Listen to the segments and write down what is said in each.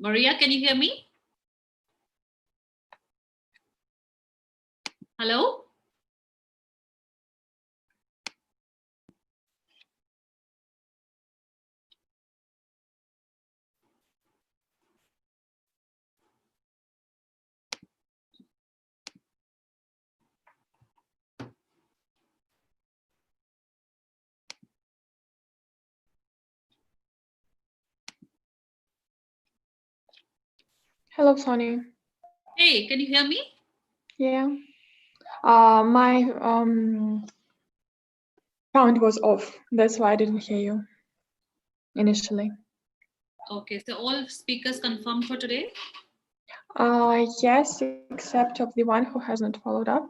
Maria, can you hear me? Hello? Hello, Sonny. Hey, can you hear me? Yeah. My sound was off. That's why I didn't hear you initially. Okay, so all speakers confirmed for today? Yes, except of the one who has not followed up.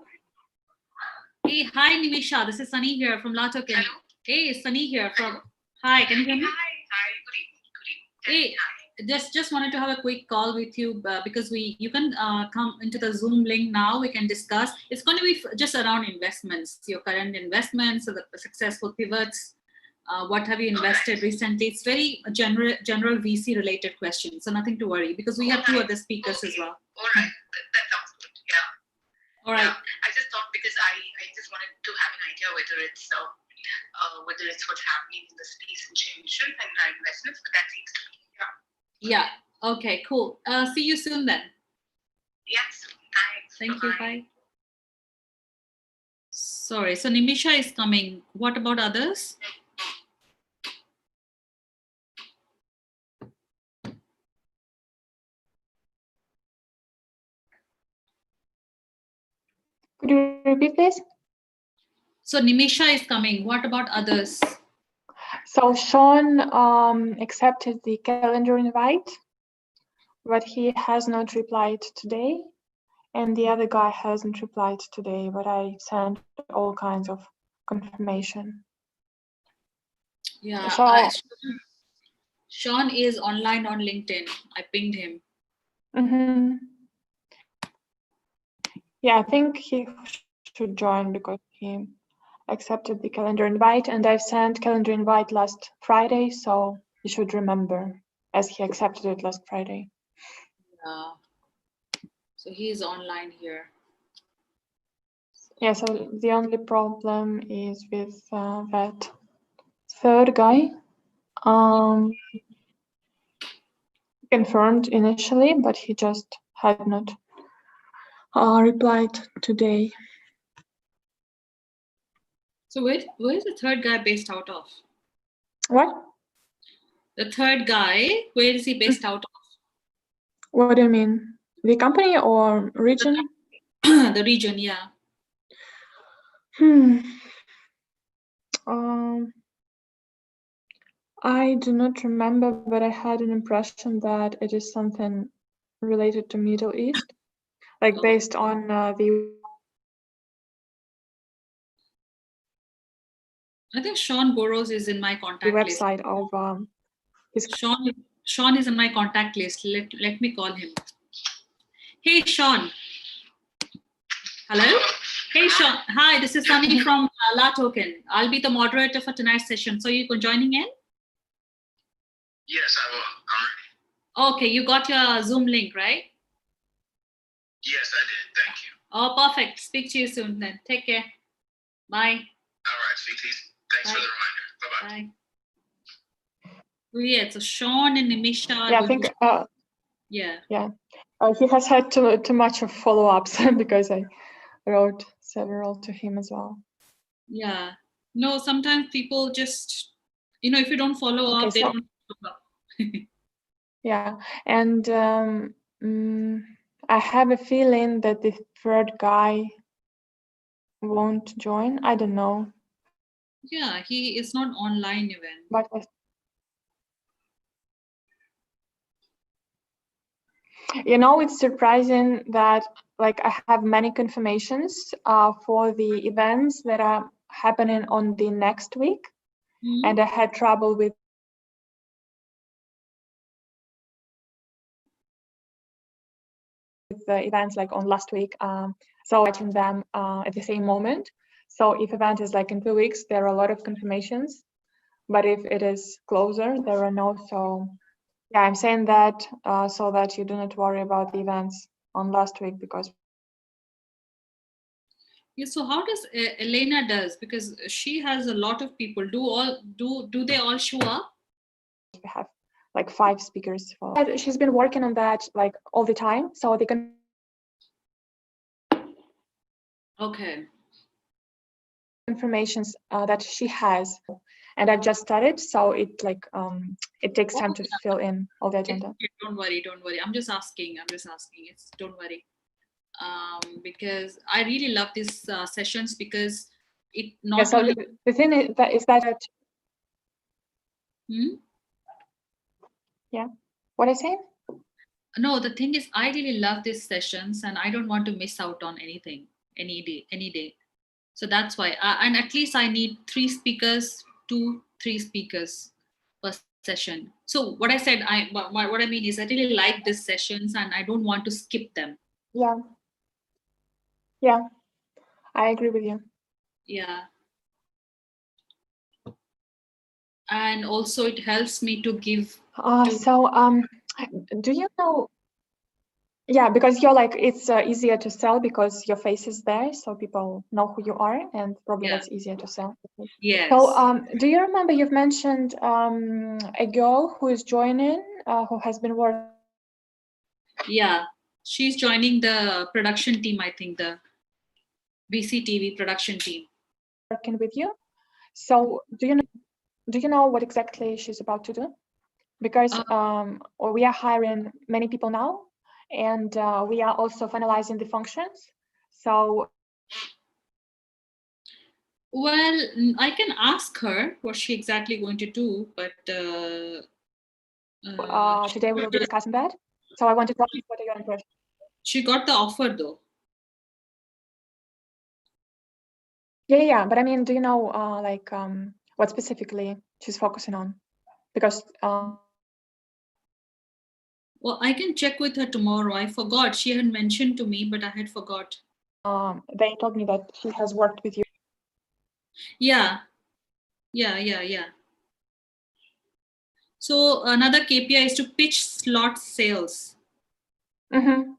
Hey, hi Nimisha. This is Sunny here from Latoken. Hello. Hey, Sunny here from. Hi, can you hear me? Hi. Good evening. Hey, just wanted to have a quick call with you because you can come into the Zoom link now. We can discuss. It's going to be just around investments, your current investments, or the successful pivots. What have you invested recently? It's very general VC related questions, so nothing to worry because we have two other speakers as well. All right, that sounds good. Yeah. All right. Yeah. I just thought because I just wanted to have an idea whether it's what's happening in the space in Changshun and our investments, but that seems to be yeah. Okay. Cool. See you soon then. Yes. Thanks. Thank you. Bye. Sorry. So Nimisha is coming. What about others? Could you repeat, please? So Nimisha is coming. What about others? So Sean accepted the calendar invite, but he has not replied today. And the other guy hasn't replied today, but I sent all kinds of confirmation. Yeah. So, Sean is online on LinkedIn. I pinged him. Mm-hmm. Yeah, I think he should join because he accepted the calendar invite, and I've sent calendar invite last Friday, so he should remember as he accepted it last Friday. Yeah. So he is online here. Yeah, so the only problem is with that third guy. Confirmed initially, but he just had not replied today. So where is the third guy based out of? What? The third guy, where is he based out of? What do you mean? The company or region? The region, yeah. I do not remember, but I had an impression that it is something related to Middle East, like based on the. I think Sean Burrows is in my contact list. The website of his. Sean is in my contact list. Let me call him. Hey, Sean. Hello. Hey, Sean. Hi, this is Sunny from La Token. I'll be the moderator for tonight's session. So you joining in? Yes, I will. I'm ready. Okay, you got your Zoom link, right? Yes, I did. Thank you. Oh, perfect. Speak to you soon then. Take care. Bye. All right, speak to you. Thanks for the reminder. Bye-bye. Yeah, so Sean and Nimisha. Yeah, I think. Yeah. He has had too much of follow-ups because I wrote several to him as well. Yeah. No, sometimes people just, if you don't follow up, they don't follow up. Yeah, and I have a feeling that the third guy won't join. I don't know. Yeah, he is not online even. But it's surprising that I have many confirmations for the events that are happening on the next week, and I had trouble with the events on last week. So watching them at the same moment. So if event is in 2 weeks, there are a lot of confirmations. But if it is closer, there are no. So Yeah, I'm saying that so that you do not worry about the events on last week, because Yeah, so how does Elena does? Because she has a lot of people. Do they all show up? we have like 5 speakers. She's been working on that like all the time, so they can. Okay. Informations that she has, and I've just started, so it like it takes time to fill in all the agenda. Don't worry. I'm just asking. It's don't worry. Because I really love these sessions because it not Yeah, so only. the thing is that Hmm? Yeah, what I say? No, the thing is, I really love these sessions, and I don't want to miss out on anything, any day. So that's why, and at least I need 3 speakers, 3 speakers per session. So what I said, what I mean is, I really like these sessions, and I don't want to skip them. Yeah, I agree with you. Yeah. And also it helps me to give. So do you know? Yeah, because you're like, it's easier to sell because your face is there, so people know who you are, and probably Yeah. that's easier to sell. Yes. So do you remember you've mentioned a girl who is joining, who has been working? Yeah, she's joining the production team, I think, the BCTV production team. Working with you. So do you know what exactly she's about to do? Because we are hiring many people now, and we are also finalizing the functions. So Well, I can ask her what she exactly going to do, but today we will be discussing that. So I wanted to ask you, what are your impressions? she got the offer though. Yeah, but I mean, do you know like what specifically she's focusing on? Because Well, I can check with her tomorrow. I forgot. She had mentioned to me, but I had forgot. they told me that she has worked with you. Yeah. So another KPI is to pitch slot sales. Mm-hmm.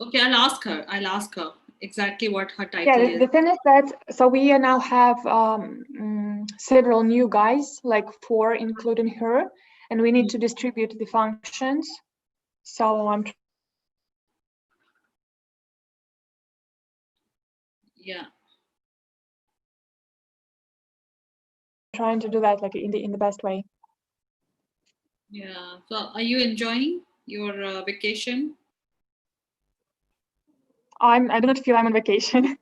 Okay, I'll ask her exactly what her title Yeah, is. the thing is that, so we now have several new guys, like 4 including her, and we need to distribute the functions. So I'm trying to do that like in the best way. Yeah. So are you enjoying your vacation? I do not feel I'm on vacation.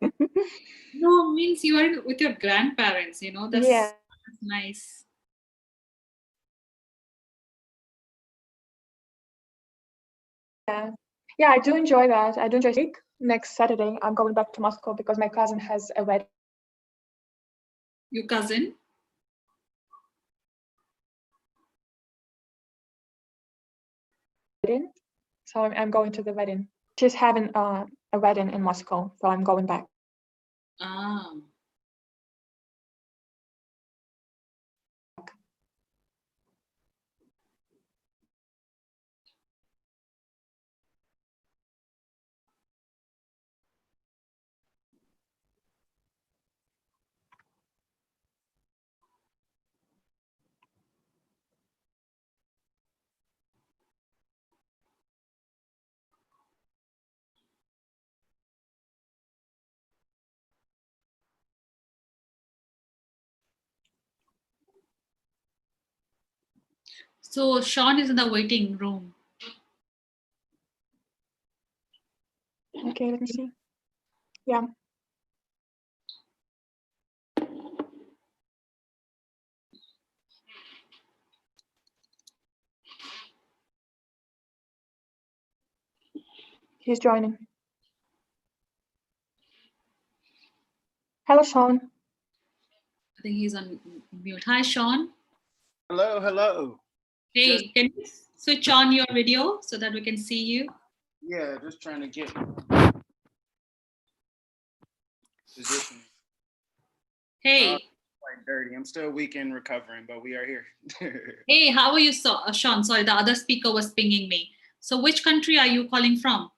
No, means you are with your grandparents, that's Yeah. nice. Yeah, I do enjoy that. I do enjoy. Next Saturday, I'm going back to Moscow because my cousin has a wedding. Your cousin? So I'm going to the wedding. She's having a wedding in Moscow, so I'm going back. Ah. So Sean is in the waiting room. Okay, let me see. Yeah. He's joining. Hello, Sean. I think he's on mute. Hi, Sean. Hello. Hey, can you switch on your video so that we can see you? Yeah, just trying to get position. Hey. quite dirty. I'm still weak in recovering, but we are here. Hey, how are you, Sean? Sorry, the other speaker was pinging me. So which country are you calling from?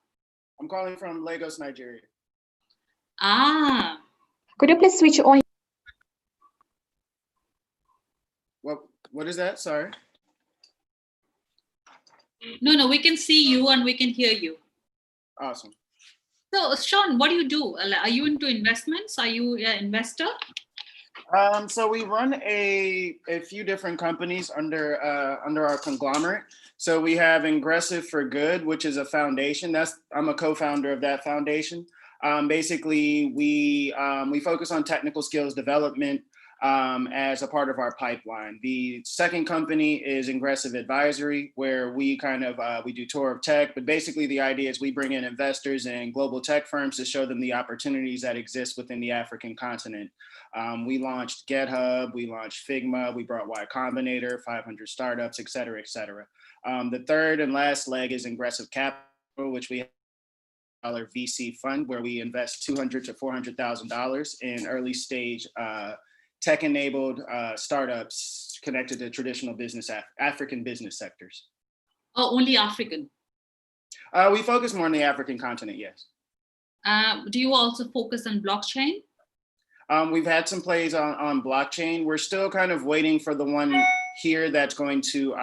I'm calling from Lagos, Nigeria. Ah, Could you please switch on? What is that? Sorry. no, we can see you and we can hear you. Awesome. So, Sean, what do you do? Are you into investments? Are you an investor? So we run a few different companies under our conglomerate. So we have Ingressive for Good, which is a foundation. I'm a co-founder of that foundation. Basically, we focus on technical skills development as a part of our pipeline. The second company is Ingressive Advisory, where we we do tour of tech, but basically the idea is we bring in investors and global tech firms to show them the opportunities that exist within the African continent. We launched GitHub, we launched Figma, we brought Y Combinator, 500 startups, et cetera, et cetera. The third and last leg is Ingressive Capital, which we have a VC fund where we invest $200,000 to $400,000 in early stage tech-enabled startups connected to traditional business, African business sectors. Oh, only African? We focus more on the African continent, yes. Do you also focus on blockchain? We've had some plays on blockchain. We're still kind of waiting for the one here that's going to,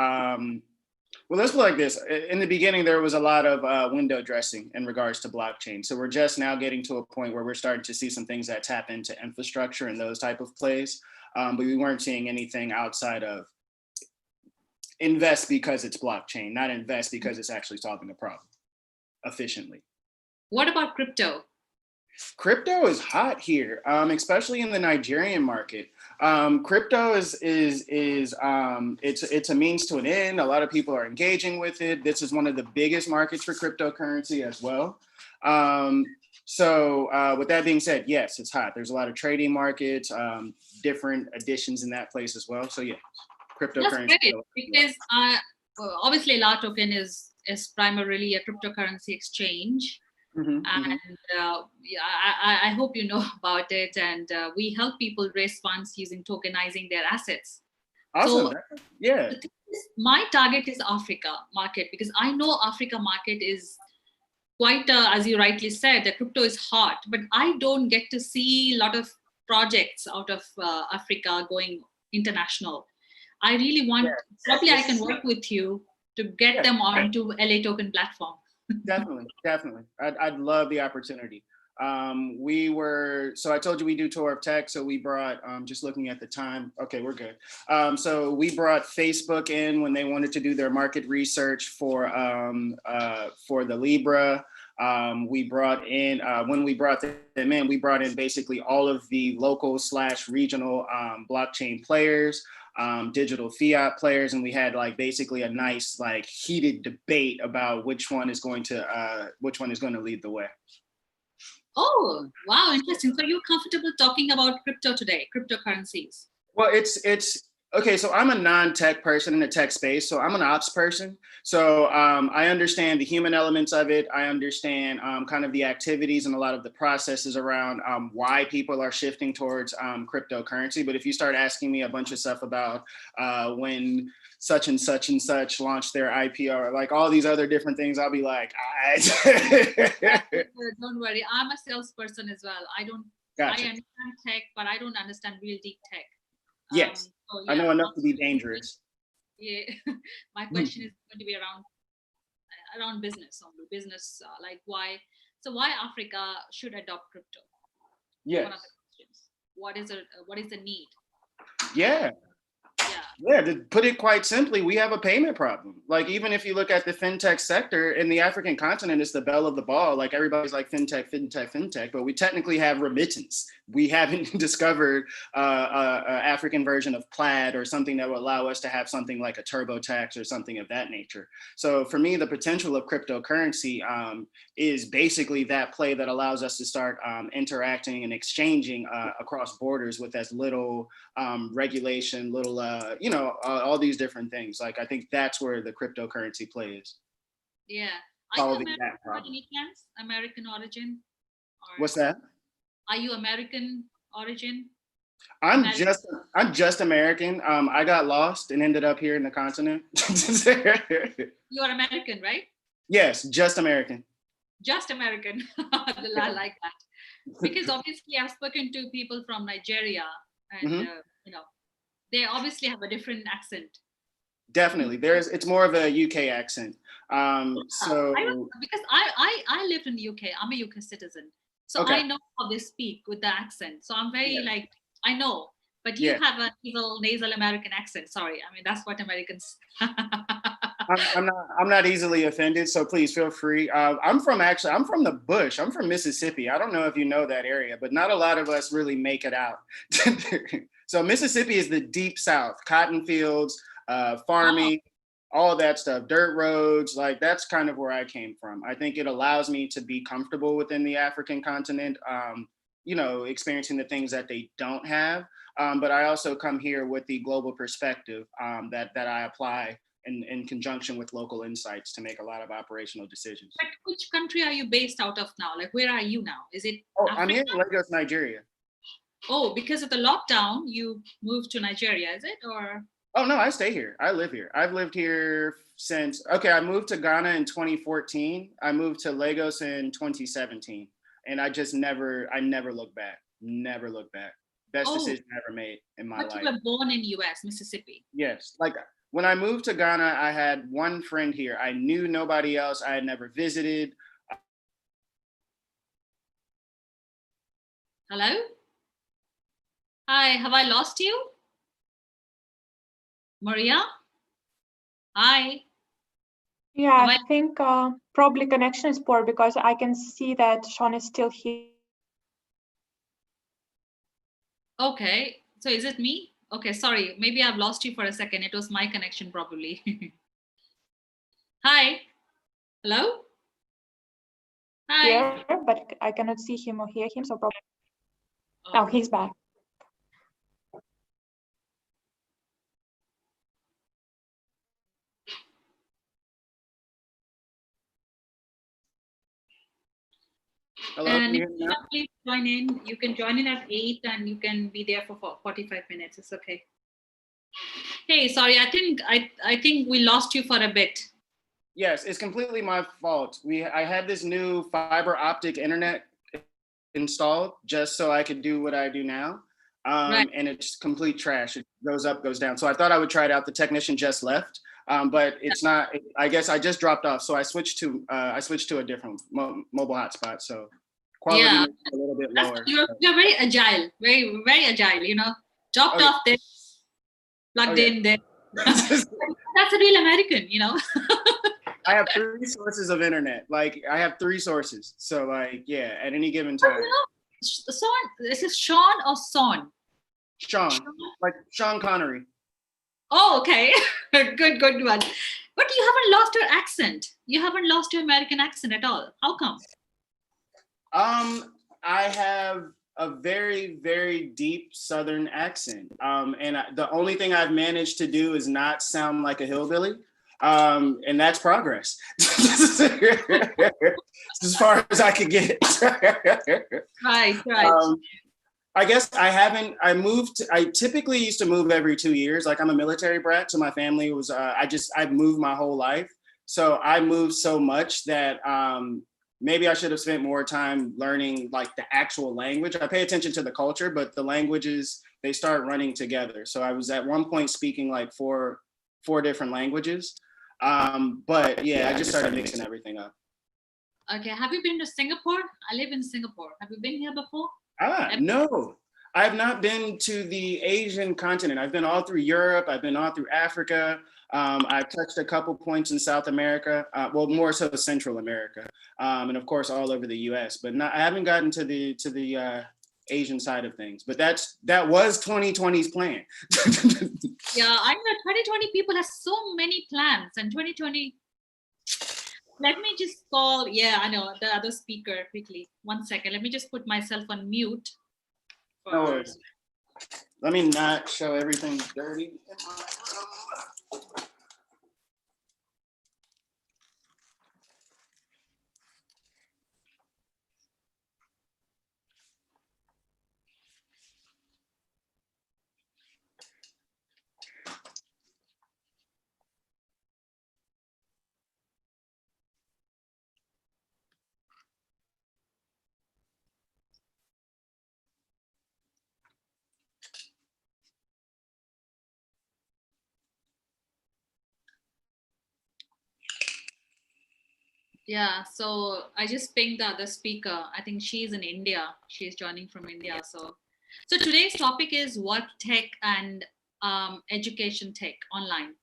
well, let's put it like this. In the beginning, there was a lot of window dressing in regards to blockchain. So we're just now getting to a point where we're starting to see some things that tap into infrastructure and those type of plays. But we weren't seeing anything outside of invest because it's blockchain, not invest because it's actually solving a problem efficiently. What about crypto? Crypto is hot here, especially in the Nigerian market. Crypto is it's a means to an end. A lot of people are engaging with it. This is one of the biggest markets for cryptocurrency as well. So with that being said, yes, it's hot. There's a lot of trading markets, different additions in that place as well. So yeah, cryptocurrency. That's great, because obviously LA token is primarily a cryptocurrency exchange. Mm-hmm, and yeah, I hope you know about it, and we help people raise funds using tokenizing their assets. Awesome. So yeah, my target is Africa market, because I know Africa market is quite, as you rightly said, the crypto is hot, but I don't get to see a lot of projects out of Africa going international. I really want, probably I can work with you to get them onto LA token platform. Definitely. I'd love the opportunity. So I told you we do tour of tech. So we brought, just looking at the time. Okay, we're good. So we brought Facebook in when they wanted to do their market research for the Libra. We brought in, when we brought them in, we brought in basically all of the local / regional blockchain players. Digital fiat players, and we had like basically a nice like heated debate about which one is going to lead the way. Oh wow, interesting. So you're comfortable talking about crypto today, cryptocurrencies? Well, it's okay. So I'm a non-tech person in the tech space. So I'm an ops person. So I understand the human elements of it. I understand kind of the activities and a lot of the processes around why people are shifting towards cryptocurrency. But if you start asking me a bunch of stuff about when such and such and such launched their IPO, or like all these other different things, I'll be like, don't worry. I'm a salesperson as well. Gotcha. I understand tech, but I don't understand real deep tech. Yes, so, yeah, I know enough to be dangerous. Yeah, my question is going to be around business only. Business, like why Africa should adopt crypto? Yes. One of the questions. What is the need? Yeah. Yeah, to put it quite simply, we have a payment problem. Like, even if you look at the fintech sector in the African continent, it's the belle of the ball. Like, everybody's like fintech, but we technically have remittance. We haven't discovered an African version of Plaid or something that will allow us to have something like a TurboTax or something of that nature. So for me, the potential of cryptocurrency is basically that play that allows us to start interacting and exchanging across borders with as little regulation, little, all these different things. Like, I think that's where the cryptocurrency play is. Yeah. Are you American origin? What's that? Are you American origin? I'm just American. I got lost and ended up here in the continent. You are American, right? Yes, just American. Just American. I like that. Because obviously I've spoken to people from Nigeria and, Mhm. you know, they obviously have a different accent. Definitely. It's more of a UK accent. Because I lived in the UK. I'm a UK citizen. So Okay. I know how they speak with the accent. So I'm very like, I know. But you Yeah. have a nasal American accent. Sorry. I mean, that's what Americans. I'm not easily offended, so please feel free. I'm from the bush. I'm from Mississippi. I don't know if you know that area, but not a lot of us really make it out. So Mississippi is the deep South, cotton fields, farming, all that stuff, dirt roads. Like that's kind of where I came from. I think it allows me to be comfortable within the African continent. Experiencing the things that they don't have. But I also come here with the global perspective that I apply in conjunction with local insights to make a lot of operational decisions. But which country are you based out of now? Like, where are you now? Is it I'm Africa? in Lagos, Nigeria. Oh, because of the lockdown, you moved to Nigeria, is it? Or Oh no, I stay here. I live here. I've lived here since. Okay, I moved to Ghana in 2014. I moved to Lagos in 2017, and I never looked back. Never looked back. Best decision I ever made in my life. But you were born in U.S., Mississippi. Yes, like when I moved to Ghana, I had one friend here. I knew nobody else. I had never visited. Hello? Hi, have I lost you? Maria? Hi. Yeah, I think probably connection is poor because I can see that Sean is still here. Okay, so is it me? Okay, sorry, maybe I've lost you for a second. It was my connection probably. Hi. Hello? Hi. Here, but I cannot see him or hear him, so probably. Oh, he's back. Hello, And can you hear me now? please join in. You can join in at 8 and you can be there for 45 minutes. It's okay. Hey, sorry, I think we lost you for a bit. Yes, it's completely my fault. I had this new fiber optic internet installed just so I could do what I do now. Right. And it's complete trash. It goes up, goes down. So I thought I would try it out. The technician just left, but it's not. I guess I just dropped off. So I switched to a different mobile hotspot. So quality is a little bit lower. You're very agile, very very agile. You know, dropped off this, plugged in there. That's a real American, you know. I have 3 sources of internet. Like I have 3 sources. So like, yeah, at any given time. Sean, this is Sean or Son? Sean, like Sean Connery. Oh, okay. good one. But you haven't lost your accent. You haven't lost your American accent at all. How come? I have a very, very deep Southern accent. And the only thing I've managed to do is not sound like a hillbilly. And that's progress. As far as I could get. Right. I guess I typically used to move every 2 years. Like I'm a military brat, so my family was, I've moved my whole life. So I moved so much that maybe I should have spent more time learning like the actual language. I pay attention to the culture, but the languages, they start running together. So I was at one point speaking like four different languages. But yeah, I just started mixing everything up. Okay, have you been to Singapore? I live in Singapore. Have you been here before? No, I've not been to the Asian continent. I've been all through Europe. I've been all through Africa. I've touched a couple points in South America, well, more so Central America, and of course all over the U.S. But I haven't gotten to the Asian side of things. But that was 2020's plan. Yeah, I know 2020 people have so many plans, and 2020. Let me just call. Yeah, I know the other speaker quickly. 1 second. Let me just put myself on mute. No worries. Let me not show everything dirty in my room. Yeah, so I just pinged the other speaker. I think she's in India. She's joining from India. So today's topic is work tech and education tech online.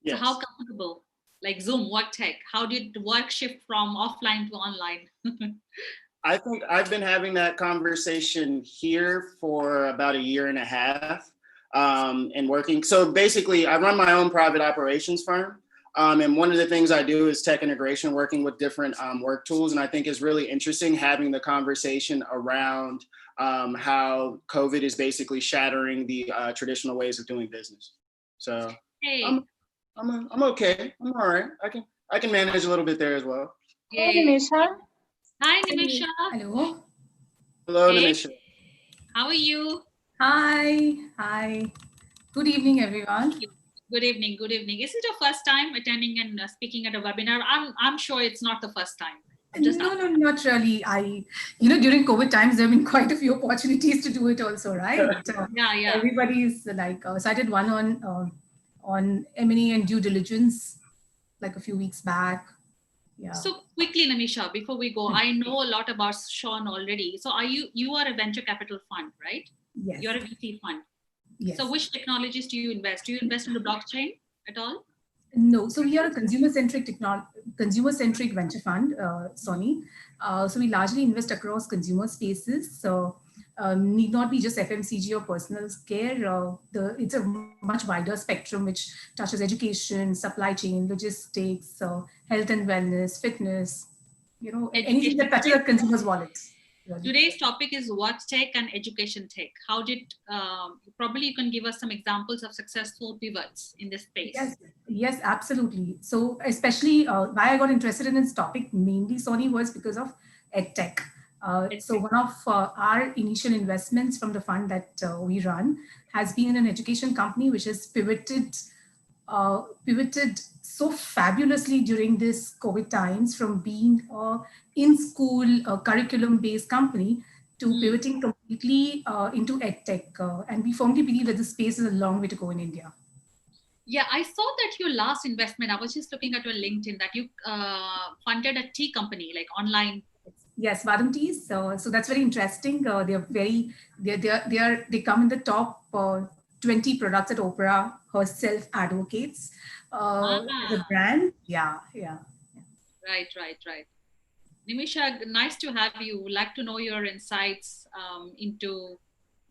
So Yes. how comfortable, like Zoom, work tech, how did work shift from offline to online? I think I've been having that conversation here for about a year and a half, and working. So basically, I run my own private operations firm. And one of the things I do is tech integration, working with different work tools. And I think it's really interesting having the conversation around how COVID is basically shattering the traditional ways of doing business. So Hey, I'm okay. I'm all right. I can manage a little bit there as well. Hey, yay. Nimisha. Hi, Nimisha. Hello. Hello, Hey. Nimisha. How are you? Hi. Hi. Good evening, everyone. Good evening. Good evening. Is it your first time attending and speaking at a webinar? I'm sure it's not the first time. No, not really. During COVID times, there have been quite a few opportunities to do it also, right? Yeah. Everybody's like, so I did one on M&A and due diligence, like a few weeks back. Yeah. So quickly, Nimisha, before we go, I know a lot about Sean already. So you are a venture capital fund, right? Yes. You're a VC fund. Yes. So which technologies do you invest? Do you invest in the blockchain at all? No, so we are a consumer-centric venture fund, Sony. So we largely invest across consumer spaces. So need not be just FMCG or personal care. It's a much wider spectrum which touches education, supply chain, logistics, health and wellness, fitness. Anything that touches a consumer's wallet. Really. Today's topic is work tech and education tech. How did probably you can give us some examples of successful pivots in this space? Yes, absolutely. So especially why I got interested in this topic mainly, Sony, was because of EdTech. So one of our initial investments from the fund that we run has been in an education company which has pivoted so fabulously during this COVID times from being in-school curriculum-based company to pivoting completely into EdTech. And we firmly believe that this space is a long way to go in India. Yeah, I saw that your last investment, I was just looking at your LinkedIn, that you funded a tea company, like online. Yes, Vadam Teas. So that's very interesting. They come in the top 20 products that Oprah herself advocates as a brand. Yeah. Right. Nimisha, nice to have you. Would like to know your insights into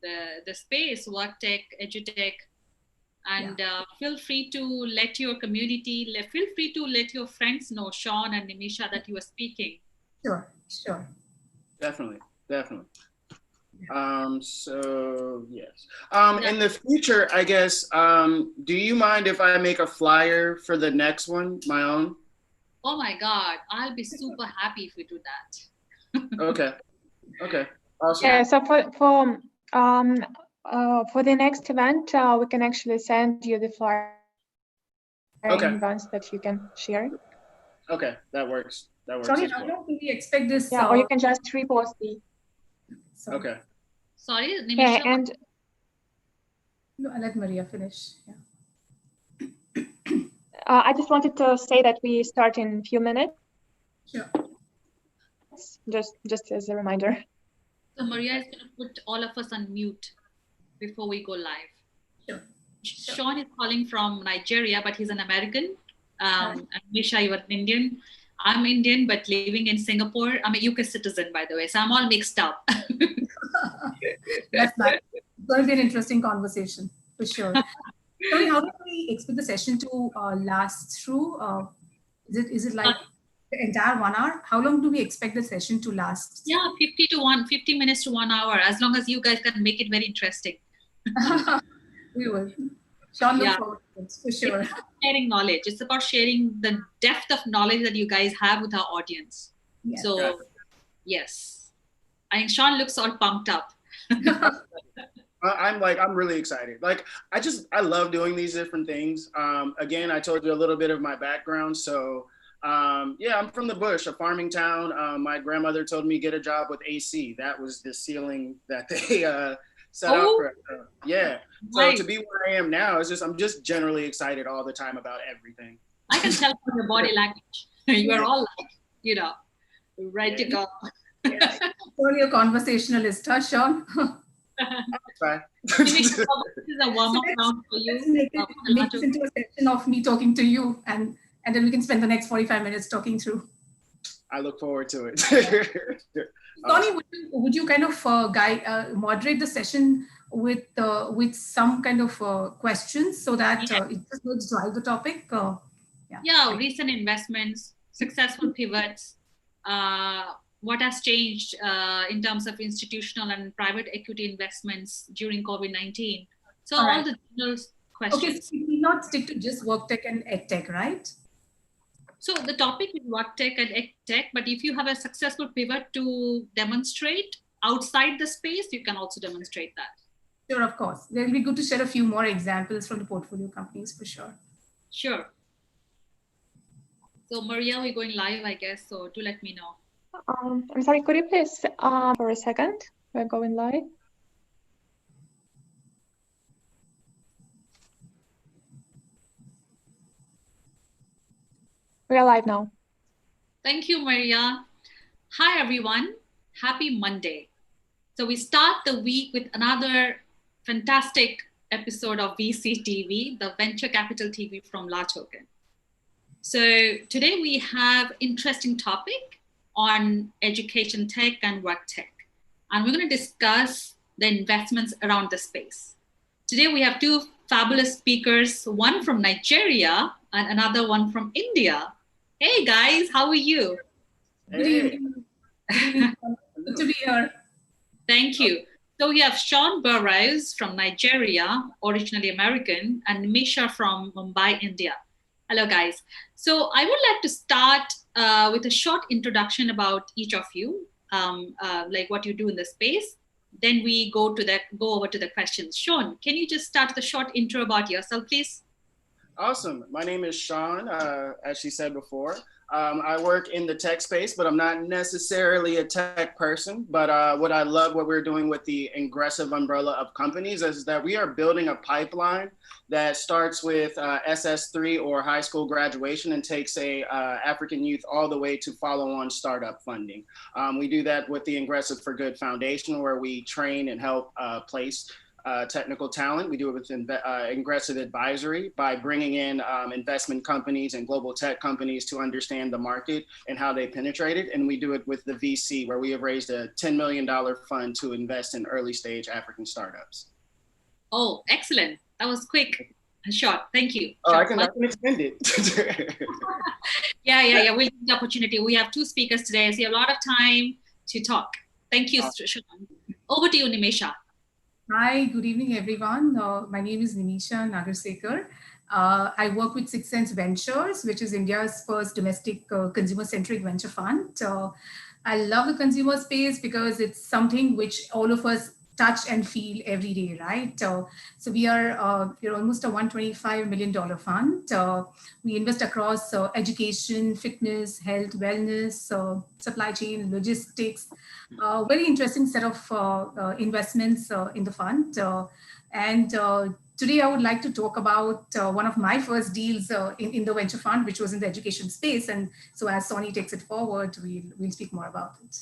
the space, work tech, edutech, and feel free to let your community, feel free to let your friends know, Sean and Nimisha, that you are speaking. Sure. Definitely. So yes. In the future, I guess, do you mind if I make a flyer for the next one, my own? Oh my God, I'll be super happy if you do that. Okay. Awesome. Yeah, so for the next event, we can actually send you the flyer in advance that you can share. Okay, that works. Sorry, how long do we expect this? Yeah, or you can just repost the. Okay. Sorry, Nimisha. Yeah, and no, I'll let Maria finish. Yeah. I just wanted to say that we start in a few minutes. Sure. Just as a reminder. So Maria is going to put all of us on mute before we go live. Sure. Sean is calling from Nigeria, but he's an American. And Nisha, you are Indian. I'm Indian, but living in Singapore. I'm a UK citizen, by the way, so I'm all mixed up. That's nice. It's going to be an interesting conversation, for sure. Sorry, how do we expect the session to last through? Is it like the entire 1 hour? How long do we expect the session to last? Yeah, 50 minutes to 1 hour, as long as you guys can make it very interesting. We will. Sean, look forward to it, for sure. It's about sharing knowledge. It's about sharing the depth of knowledge that you guys have with our audience. Yes. So, yes. I think Sean looks all pumped up. I'm really excited. Like, I love doing these different things. Again, I told you a little bit of my background. So I'm from the bush, a farming town. My grandmother told me get a job with AC. That was the ceiling that they set out for. So to be where I am now, I'm just generally excited all the time about everything. I can tell from your body language. You are all like. you know, ready to go. Yeah. Only a conversationalist, huh, Sean? Fine. This is a warm-up round for you. Let's make this into a session of me talking to you, and then we can spend the next 45 minutes talking through. I look forward to it. Tony, would you kind of moderate the session with some kind of questions so that it just helps drive the topic? Yeah, recent investments, successful pivots, what has changed in terms of institutional and private equity investments during COVID-19. So all the general questions. Okay, so we need not stick to just work tech and ed tech, right? So the topic is work tech and ed tech, but if you have a successful pivot to demonstrate outside the space, you can also demonstrate that. Sure, of course. It'll be good to share a few more examples from the portfolio companies for sure. Sure. So Maria, we're going live, I guess. So do let me know. I'm sorry, could you please, for a second, we're going live. We are live now. Thank you, Maria. Hi, everyone. Happy Monday. So we start the week with another fantastic episode of VC TV, the Venture Capital TV from La Token. So today we have interesting topic on education tech and work tech. And we're going to discuss the investments around the space. Today we have two fabulous speakers, one from Nigeria and another one from India. Hey guys, how are you? Good evening. Good to be here. Thank you. So we have Sean Burrows from Nigeria, originally American, and Nimisha from Mumbai, India. Hello guys. So I would like to start with a short introduction about each of you, like what you do in the space. Then we go over to the questions. Sean, can you just start with a short intro about yourself, please? Awesome. My name is Sean, as she said before. I work in the tech space, but I'm not necessarily a tech person. But what I love what we're doing with the aggressive umbrella of companies is that we are building a pipeline that starts with SS3 or high school graduation and takes African youth all the way to follow-on startup funding. We do that with the Aggressive for Good Foundation, where we train and help place technical talent. We do it with aggressive advisory by bringing in investment companies and global tech companies to understand the market and how they penetrate it. And we do it with the VC, where we have raised a $10 million fund to invest in early stage African startups. Oh, excellent. That was quick and short. Thank you. Oh, I can extend it. Yeah. We'll give the opportunity. We have two speakers today, so you have a lot of time to talk. Thank you, Sean. Over to you, Nimisha. Hi, good evening, everyone. My name is Nimisha Nagarsekar. I work with Sixth Sense Ventures, which is India's first domestic consumer-centric venture fund. I love the consumer space because it's something which all of us touch and feel every day, right? So we are almost a $125 million fund. We invest across education, fitness, health, wellness, supply chain, logistics. Very interesting set of investments in the fund. And today I would like to talk about one of my first deals in the venture fund, which was in the education space. And so as Sony takes it forward, we'll speak more about it.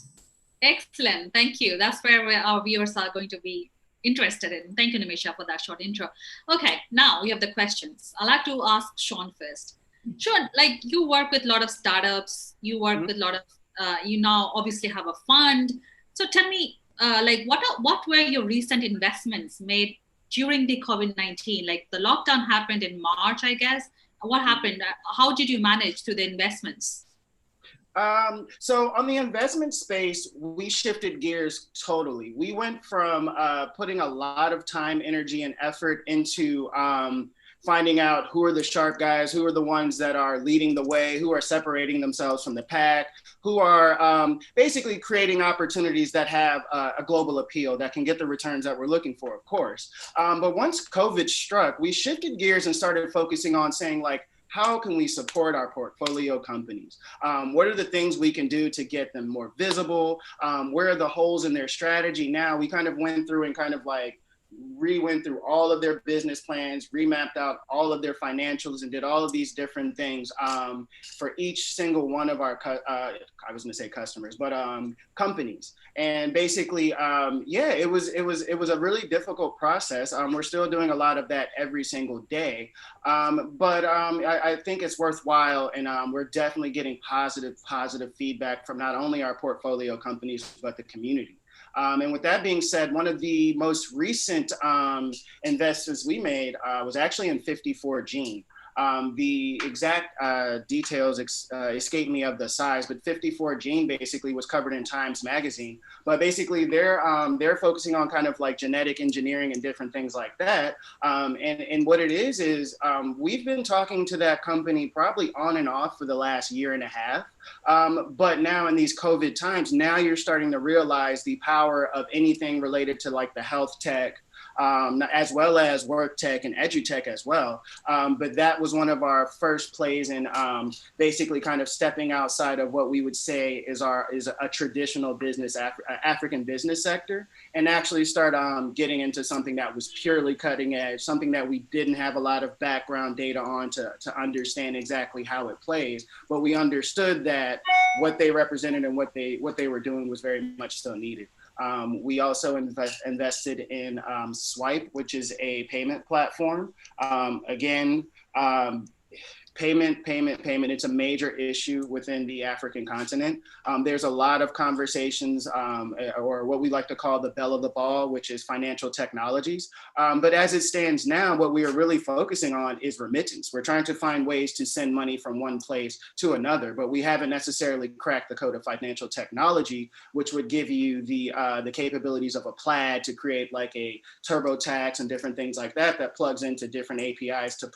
Excellent. Thank you. That's where our viewers are going to be interested in. Thank you, Nimisha, for that short intro. Okay, now we have the questions. I'd like to ask Sean first. Sean, like you work with a lot of startups, you work with a lot of, you now obviously have a fund. So tell me, like what were your recent investments made during the COVID-19? Like the lockdown happened in March, I guess. What happened? How did you manage through the investments? So on the investment space, we shifted gears totally. We went from putting a lot of time, energy, and effort into finding out who are the sharp guys, who are the ones that are leading the way, who are separating themselves from the pack, who are basically creating opportunities that have a global appeal that can get the returns that we're looking for, of course. But once COVID struck, we shifted gears and started focusing on saying, like, how can we support our portfolio companies? What are the things we can do to get them more visible? Where are the holes in their strategy now? We kind of went through and kind of like went through all of their business plans, remapped out all of their financials, and did all of these different things for each single one of our, I was going to say customers, but companies. And basically, yeah, it was a really difficult process. We're still doing a lot of that every single day, but I think it's worthwhile, and we're definitely getting positive feedback from not only our portfolio companies but the community. And with that being said, one of the most recent investments we made was actually in 54 Gene. The exact details escape me of the size, but 54 Gene basically was covered in Times Magazine. But basically, they're focusing on kind of like genetic engineering and different things like that. And what it is we've been talking to that company probably on and off for the last year and a half. But now in these COVID times, now you're starting to realize the power of anything related to like the health tech, as well as work tech and edu tech as well. But that was one of our first plays in basically kind of stepping outside of what we would say is a traditional business, African business sector, and actually start getting into something that was purely cutting edge, something that we didn't have a lot of background data on to understand exactly how it plays. But we understood that what they represented and what they were doing was very much still needed. We also invested in Swipe, which is a payment platform. Again, payment. It's a major issue within the African continent. There's a lot of conversations, or what we like to call the belle of the ball, which is financial technologies. But as it stands now, what we are really focusing on is remittance. We're trying to find ways to send money from one place to another, but we haven't necessarily cracked the code of financial technology, which would give you the capabilities of a Plaid to create like a TurboTax and different things like that plugs into different APIs to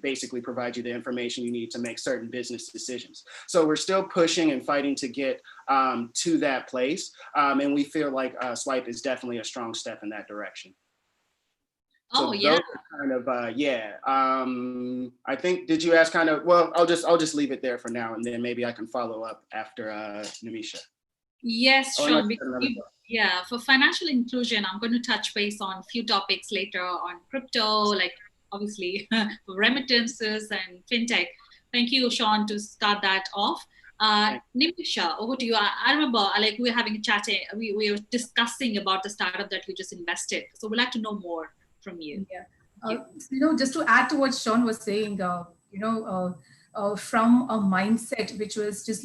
basically provide you the information you need to make certain business decisions. So we're still pushing and fighting to get to that place. And we feel like Swipe is definitely a strong step in that direction. So yeah. Kind of, I think, did you ask kind of, well, I'll just leave it there for now, and then maybe I can follow up after Nimisha. Yes, Sean. Yeah, for financial inclusion, I'm going to touch base on a few topics later on crypto, like obviously remittances and fintech. Thank you, Sean, to start that off. Nimisha, over to you. I remember like we were having a chat, we were discussing about the startup that you just invested. So we'd like to know more from you. Yeah. Just to add to what Sean was saying, from a mindset which was just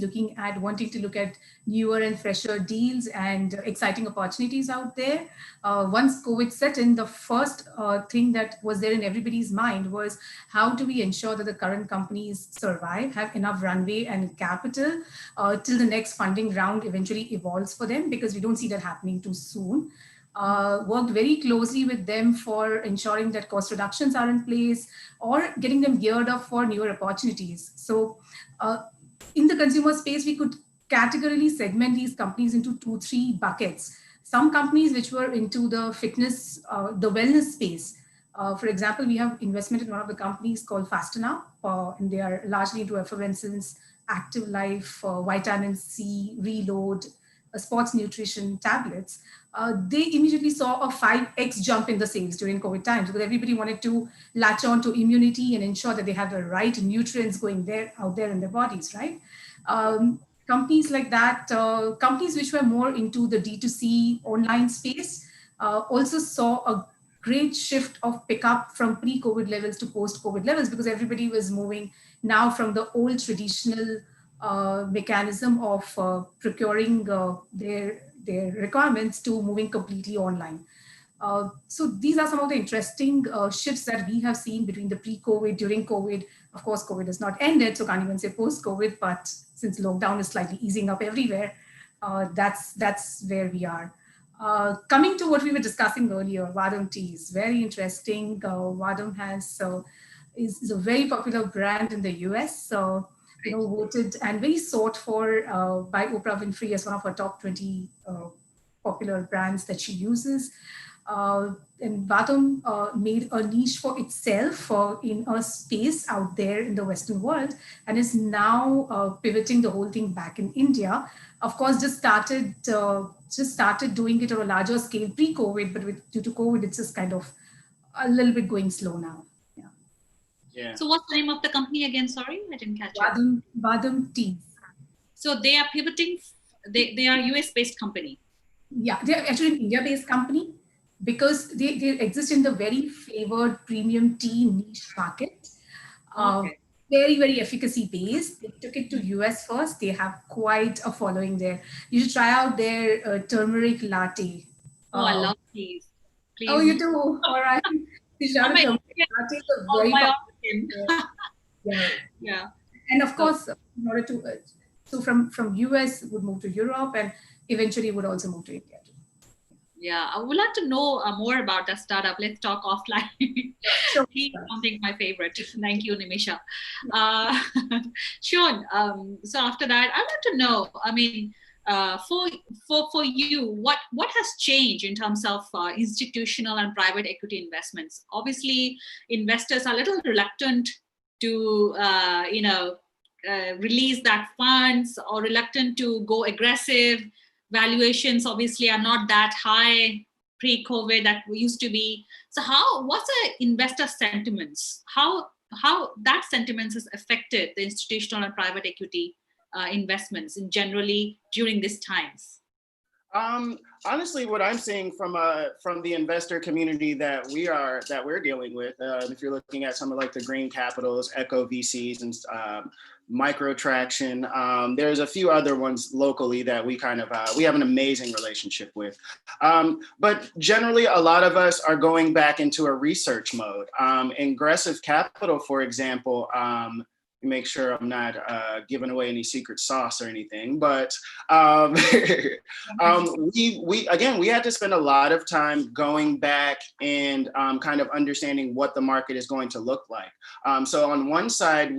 wanting to look at newer and fresher deals and exciting opportunities out there. Once COVID set in, the first thing that was there in everybody's mind was how do we ensure that the current companies survive, have enough runway and capital till the next funding round eventually evolves for them, because we don't see that happening too soon. Worked very closely with them for ensuring that cost reductions are in place or getting them geared up for newer opportunities. So in the consumer space, we could categorically segment these companies into 2-3 buckets. Some companies which were into the fitness, the wellness space. For example, we have investment in one of the companies called Fastener, and they are largely into effervescence, active life, vitamin C, reload, sports nutrition tablets. They immediately saw a 5x jump in the sales during COVID times, because everybody wanted to latch on to immunity and ensure that they have the right nutrients out there in their bodies, right? Companies like that, companies which were more into the D2C online space, also saw a great shift of pickup from pre-COVID levels to post-COVID levels, because everybody was moving now from the old traditional mechanism of procuring their requirements to moving completely online. So these are some of the interesting shifts that we have seen between the pre-COVID, during COVID. Of course, COVID has not ended, so can't even say post-COVID, but since lockdown is slightly easing up everywhere, that's where we are. Coming to what we were discussing earlier, Vadam teas, very interesting. Vadam is a very popular brand in the US. Voted and very sought for by Oprah Winfrey as one of her top 20 popular brands that she uses. And Vatum made a niche for itself in a space out there in the Western world, and is now pivoting the whole thing back in India. Of course, just started doing it on a larger scale pre-COVID, but due to COVID, it's just kind of a little bit going slow now. Yeah. Yeah. So what's the name of the company again? Sorry, I didn't catch it. Vatum Teas. So they are pivoting. They are US based company. Yeah, they're actually an India-based company because they exist in the very favored premium tea niche market. Okay. Very, very efficacy based. They took it to US first. They have quite a following there. You should try out their turmeric latte. Oh, I love teas. Please. Oh, you do? All right. You should try out turmeric latte. It's a very popular. Yeah. Yeah. And of course, in order to, so from US would move to Europe and eventually would also move to India too. Yeah, I would like to know more about that startup. Let's talk offline. Sure. Tea is something my favorite. Thank you, Nimisha. Sean, so after that, I'd like to know, I mean, for you, what has changed in terms of institutional and private equity investments? Obviously, investors are a little reluctant to, release that funds, or reluctant to go aggressive. Valuations obviously are not that high pre-COVID that we used to be. So what's the investor sentiments? How that sentiments has affected the institutional and private equity investments in generally during these times? Honestly, what I'm seeing from the investor community that we're dealing with, if you're looking at some of like the green capitals, Echo VCs, and Micro Traction, there's a few other ones locally that we kind of we have an amazing relationship with. But generally, a lot of us are going back into a research mode. Ingressive Capital, for example. Make sure I'm not giving away any secret sauce or anything, but we had to spend a lot of time going back and kind of understanding what the market is going to look like. So on one side,